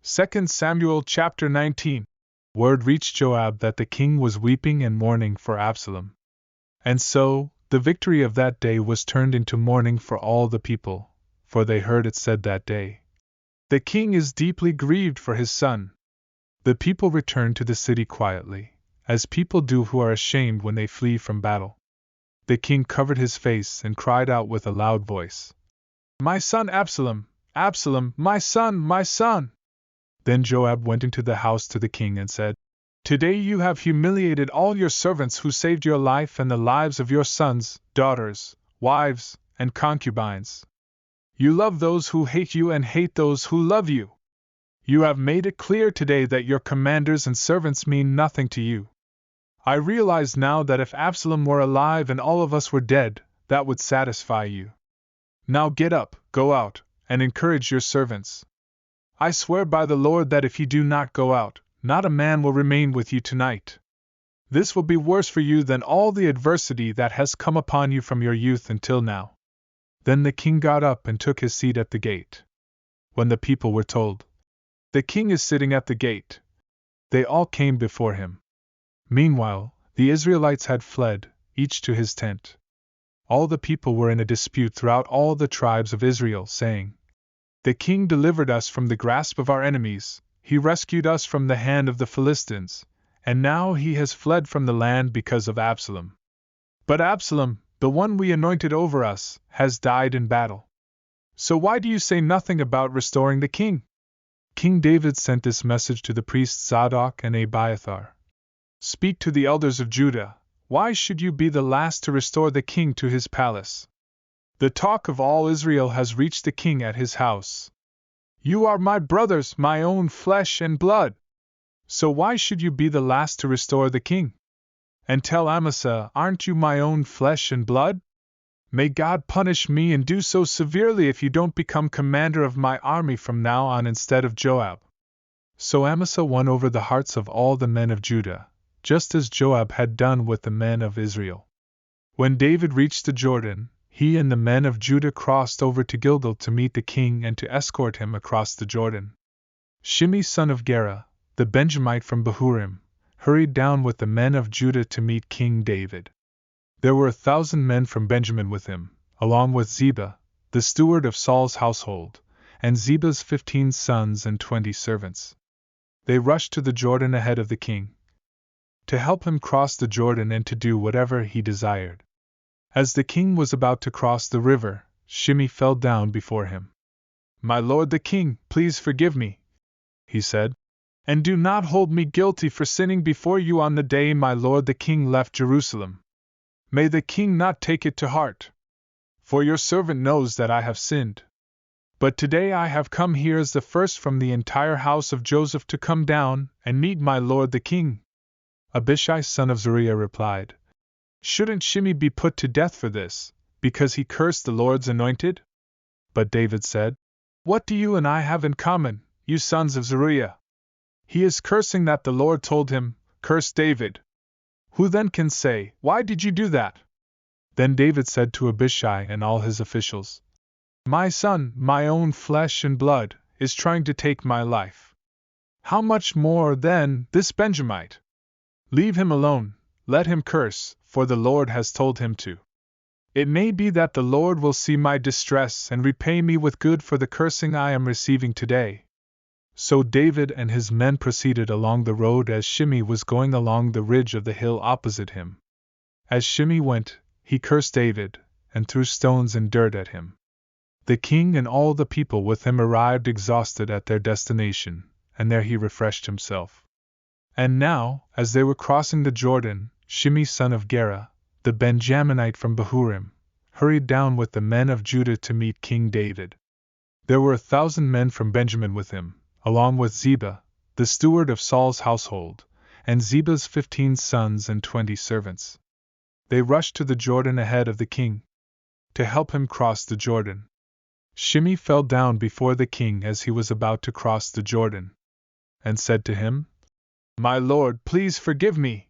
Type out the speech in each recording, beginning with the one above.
2 Samuel chapter 19. Word reached Joab that the king was weeping and mourning for Absalom. And so, the victory of that day was turned into mourning for all the people, for they heard it said that day, "The king is deeply grieved for his son." The people returned to the city quietly, as people do who are ashamed when they flee from battle. The king covered his face and cried out with a loud voice, "My son Absalom! Absalom, my son, my son!" Then Joab went into the house to the king and said, "Today you have humiliated all your servants who saved your life and the lives of your sons, daughters, wives, and concubines. You love those who hate you and hate those who love you. You have made it clear today that your commanders and servants mean nothing to you. I realize now that if Absalom were alive and all of us were dead, that would satisfy you. Now get up, go out, and encourage your servants. I swear by the Lord that if you do not go out, not a man will remain with you tonight. This will be worse for you than all the adversity that has come upon you from your youth until now." Then the king got up and took his seat at the gate. When the people were told, "The king is sitting at the gate," they all came before him. Meanwhile, the Israelites had fled, each to his tent. All the people were in a dispute throughout all the tribes of Israel, saying, "The king delivered us from the grasp of our enemies, he rescued us from the hand of the Philistines, and now he has fled from the land because of Absalom. But Absalom, the one we anointed over us, has died in battle. So why do you say nothing about restoring the king?" King David sent this message to the priests Zadok and Abiathar. "Speak to the elders of Judah, why should you be the last to restore the king to his palace? The talk of all Israel has reached the king at his house. You are my brothers, my own flesh and blood. So why should you be the last to restore the king? And tell Amasa, aren't you my own flesh and blood? May God punish me and do so severely if you don't become commander of my army from now on instead of Joab." So Amasa won over the hearts of all the men of Judah, just as Joab had done with the men of Israel. When David reached the Jordan, he and the men of Judah crossed over to Gilgal to meet the king and to escort him across the Jordan. Shimei son of Gera, the Benjamite from Bahurim, hurried down with the men of Judah to meet King David. There were 1,000 men from Benjamin with him, along with Ziba, the steward of Saul's household, and Ziba's 15 sons and 20 servants. They rushed to the Jordan ahead of the king, to help him cross the Jordan and to do whatever he desired. As the king was about to cross the river, Shimei fell down before him. "My lord the king, please forgive me," he said, "and do not hold me guilty for sinning before you on the day my lord the king left Jerusalem. May the king not take it to heart, for your servant knows that I have sinned. But today I have come here as the first from the entire house of Joseph to come down and meet my lord the king." Abishai son of Zeruiah replied, "Shouldn't Shimei be put to death for this, because he cursed the Lord's anointed?" But David said, "What do you and I have in common, you sons of Zeruiah? He is cursing that the Lord told him, 'Curse David.' Who then can say, 'Why did you do that?'" Then David said to Abishai and all his officials, "My son, my own flesh and blood, is trying to take my life. How much more, then, this Benjamite? Leave him alone, let him curse, for the Lord has told him to. It may be that the Lord will see my distress and repay me with good for the cursing I am receiving today." So David and his men proceeded along the road as Shimei was going along the ridge of the hill opposite him. As Shimei went, he cursed David, and threw stones and dirt at him. The king and all the people with him arrived exhausted at their destination, and there he refreshed himself. And now, as they were crossing the Jordan, Shimei son of Gera, the Benjaminite from Bahurim, hurried down with the men of Judah to meet King David. There were 1,000 men from Benjamin with him, along with Ziba, the steward of Saul's household, and Ziba's 15 sons and 20 servants. They rushed to the Jordan ahead of the king, to help him cross the Jordan. Shimei fell down before the king as he was about to cross the Jordan, and said to him, "My lord, please forgive me.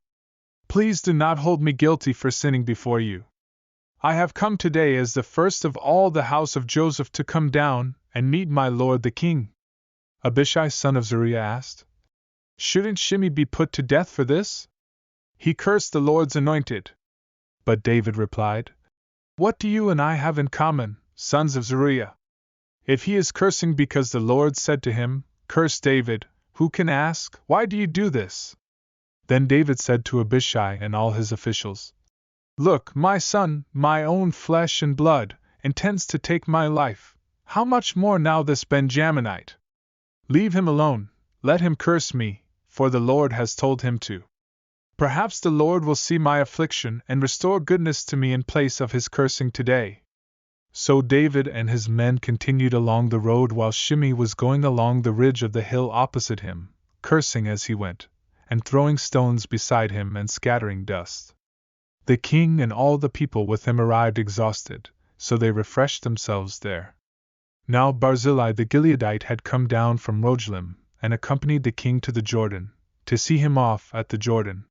Please do not hold me guilty for sinning before you. I have come today as the first of all the house of Joseph to come down and meet my lord the king. Abishai son of Zeruiah asked. Shouldn't Shimei be put to death for this? He cursed the Lord's anointed. But David replied, What do you and I have in common, sons of Zeruiah? If he is cursing because the Lord said to him, Curse David, who can ask, Why do you do this? Then David said to Abishai and all his officials, Look, my son, my own flesh and blood, intends to take my life. How much more now this Benjaminite? Leave him alone, let him curse me, for the Lord has told him to. Perhaps the Lord will see my affliction and restore goodness to me in place of his cursing today. So David and his men continued along the road while Shimei was going along the ridge of the hill opposite him, cursing as he went, and throwing stones beside him and scattering dust. The king and all the people with him arrived exhausted, so they refreshed themselves there. Now Barzillai the Gileadite had come down from Rogelim, and accompanied the king to the Jordan, to see him off at the Jordan.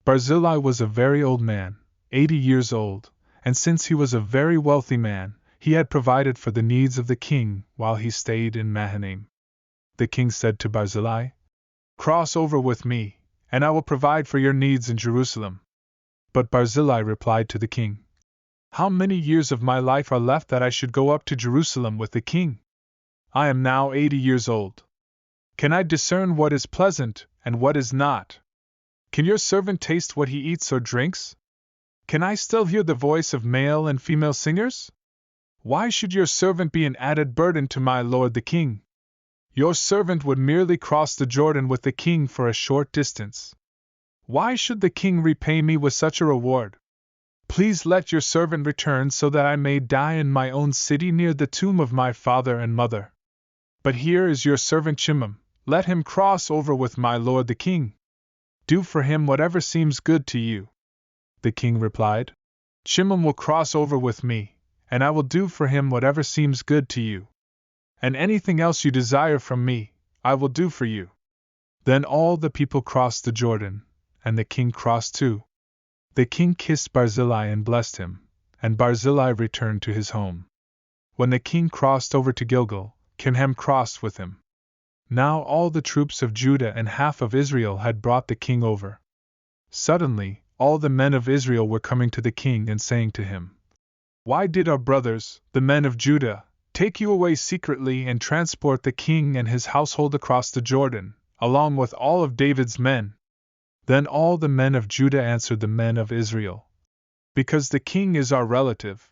Barzillai was a very old man, 80 years old, and since he was a very wealthy man, he had provided for the needs of the king while he stayed in Mahanaim. The king said to Barzillai, Cross over with me, and I will provide for your needs in Jerusalem. But Barzillai replied to the king, How many years of my life are left that I should go up to Jerusalem with the king? I am now 80 years old. Can I discern what is pleasant and what is not? Can your servant taste what he eats or drinks? Can I still hear the voice of male and female singers? Why should your servant be an added burden to my lord the king? Your servant would merely cross the Jordan with the king for a short distance. Why should the king repay me with such a reward? Please let your servant return so that I may die in my own city near the tomb of my father and mother. But here is your servant Shimei, let him cross over with my lord the king. Do for him whatever seems good to you. The king replied, Shimei will cross over with me, and I will do for him whatever seems good to you. And anything else you desire from me, I will do for you. Then all the people crossed the Jordan, and the king crossed too. The king kissed Barzillai and blessed him, and Barzillai returned to his home. When the king crossed over to Gilgal, Kimham crossed with him. Now all the troops of Judah and half of Israel had brought the king over. Suddenly, all the men of Israel were coming to the king and saying to him, Why did our brothers, the men of Judah, take you away secretly and transport the king and his household across the Jordan, along with all of David's men? Then all the men of Judah answered the men of Israel, Because the king is our relative.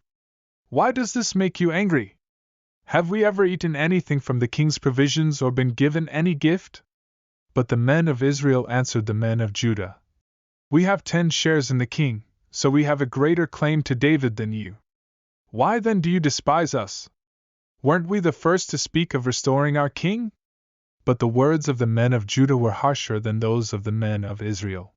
Why does this make you angry? Have we ever eaten anything from the king's provisions or been given any gift? But the men of Israel answered the men of Judah, We have 10 shares in the king, so we have a greater claim to David than you. Why then do you despise us? Weren't we the first to speak of restoring our king? But the words of the men of Judah were harsher than those of the men of Israel.